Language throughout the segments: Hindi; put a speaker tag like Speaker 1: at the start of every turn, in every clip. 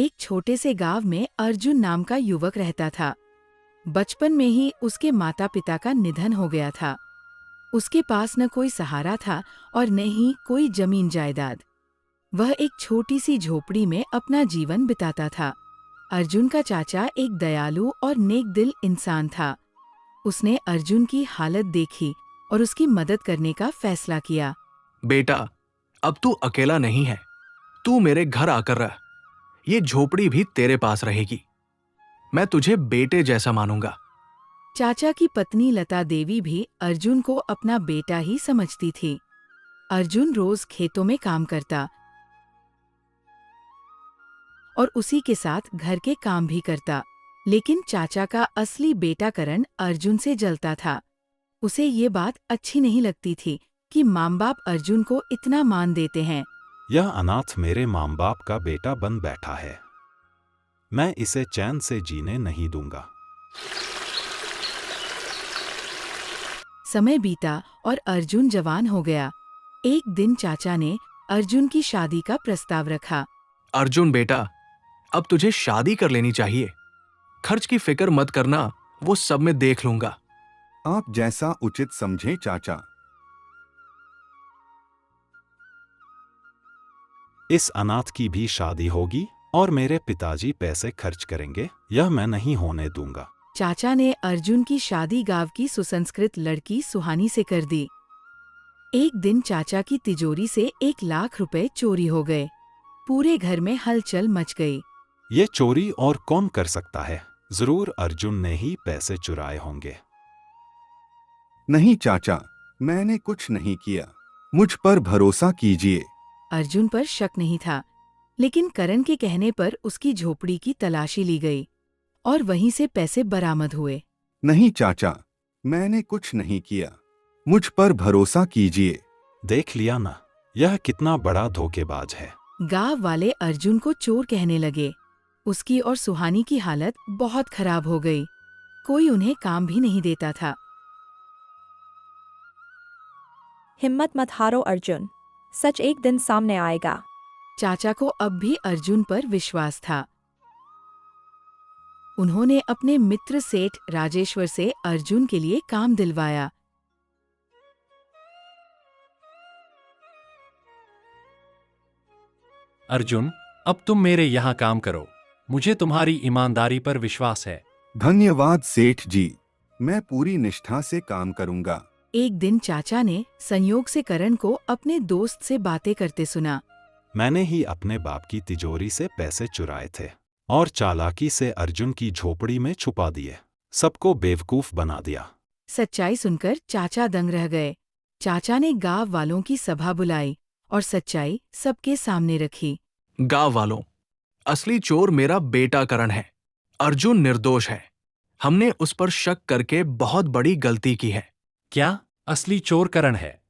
Speaker 1: एक छोटे से गांव में अर्जुन नाम का युवक रहता था। बचपन में ही उसके माता पिता का निधन हो गया था। उसके पास न कोई सहारा था और न ही कोई जमीन जायदाद। वह एक छोटी सी झोपड़ी में अपना जीवन बिताता था। अर्जुन का चाचा एक दयालु और नेक दिल इंसान था। उसने अर्जुन की हालत देखी और उसकी मदद करने का फैसला किया।
Speaker 2: बेटा, अब तू अकेला नहीं है। तू मेरे घर आकर रह। ये झोपड़ी भी तेरे पास रहेगी। मैं तुझे बेटे जैसा मानूंगा।
Speaker 1: चाचा की पत्नी लता देवी भी अर्जुन को अपना बेटा ही समझती थी। अर्जुन रोज खेतों में काम करता और उसी के साथ घर के काम भी करता। लेकिन चाचा का असली बेटा करण अर्जुन से जलता था। उसे ये बात अच्छी नहीं लगती थी कि माँ बाप अर्जुन को इतना मान देते हैं।
Speaker 3: यह अनाथ मेरे माँ बाप का बेटा बन बैठा है। मैं इसे चैन से जीने नहीं दूंगा।
Speaker 1: समय बीता और अर्जुन जवान हो गया। एक दिन चाचा ने अर्जुन की शादी का प्रस्ताव रखा।
Speaker 2: अर्जुन बेटा, अब तुझे शादी कर लेनी चाहिए। खर्च की फिक्र मत करना, वो सब मैं देख लूंगा।
Speaker 4: आप जैसा उचित समझें चाचा।
Speaker 3: इस अनाथ की भी शादी होगी और मेरे पिताजी पैसे खर्च करेंगे। यह मैं नहीं होने दूंगा।
Speaker 1: चाचा ने अर्जुन की शादी गांव की सुसंस्कृत लड़की सुहानी से कर दी। एक दिन चाचा की तिजोरी से 1 लाख रुपए चोरी हो गए। पूरे घर में हलचल मच गई।
Speaker 3: ये चोरी और कौन कर सकता है? जरूर अर्जुन ने ही पैसे चुराए होंगे।
Speaker 4: नहीं चाचा, मैंने कुछ नहीं किया। मुझ पर भरोसा कीजिए।
Speaker 1: अर्जुन पर शक नहीं था, लेकिन करण के कहने पर उसकी झोपड़ी की तलाशी ली गई और वहीं से पैसे बरामद हुए।
Speaker 4: नहीं चाचा, मैंने कुछ नहीं किया। मुझ पर भरोसा कीजिए।
Speaker 3: देख लिया ना, यह कितना बड़ा धोखेबाज है।
Speaker 1: गांव वाले अर्जुन को चोर कहने लगे। उसकी और सुहानी की हालत बहुत खराब हो गई। कोई उन्हें काम भी नहीं देता था।
Speaker 5: हिम्मत मत हारो अर्जुन, सच एक दिन सामने आएगा।
Speaker 1: चाचा को अब भी अर्जुन पर विश्वास था। उन्होंने अपने मित्र सेठ राजेश्वर से अर्जुन के लिए काम दिलवाया।
Speaker 6: अर्जुन, अब तुम मेरे यहाँ काम करो। मुझे तुम्हारी ईमानदारी पर विश्वास है।
Speaker 4: धन्यवाद सेठ जी, मैं पूरी निष्ठा से काम करूंगा।
Speaker 1: एक दिन चाचा ने संयोग से करण को अपने दोस्त से बातें करते सुना।
Speaker 3: मैंने ही अपने बाप की तिजोरी से पैसे चुराए थे और चालाकी से अर्जुन की झोपड़ी में छुपा दिए। सबको बेवकूफ बना दिया।
Speaker 1: सच्चाई सुनकर चाचा दंग रह गए। चाचा ने गांव वालों की सभा बुलाई और सच्चाई सबके सामने रखी।
Speaker 2: गांव वालों, असली चोर मेरा बेटा करण है। अर्जुन निर्दोष है। हमने उस पर शक करके बहुत बड़ी गलती की है।
Speaker 6: क्या असली चोर करण है?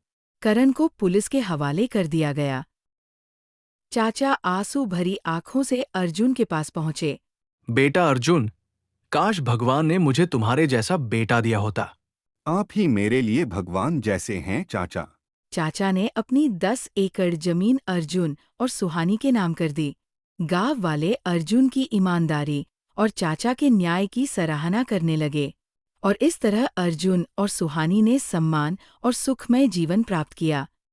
Speaker 1: करण को पुलिस के हवाले कर दिया गया। चाचा आंसू भरी आंखों से अर्जुन के पास पहुंचे।
Speaker 2: बेटा अर्जुन, काश भगवान ने मुझे तुम्हारे जैसा बेटा दिया होता।
Speaker 4: आप ही मेरे लिए भगवान जैसे हैं चाचा।
Speaker 1: चाचा ने अपनी 10 एकड़ जमीन अर्जुन और सुहानी के नाम कर दी। गांव वाले अर्जुन की ईमानदारी और चाचा के न्याय की सराहना करने लगे और इस तरह अर्जुन और सुहानी ने सम्मान और सुखमय जीवन प्राप्त किया।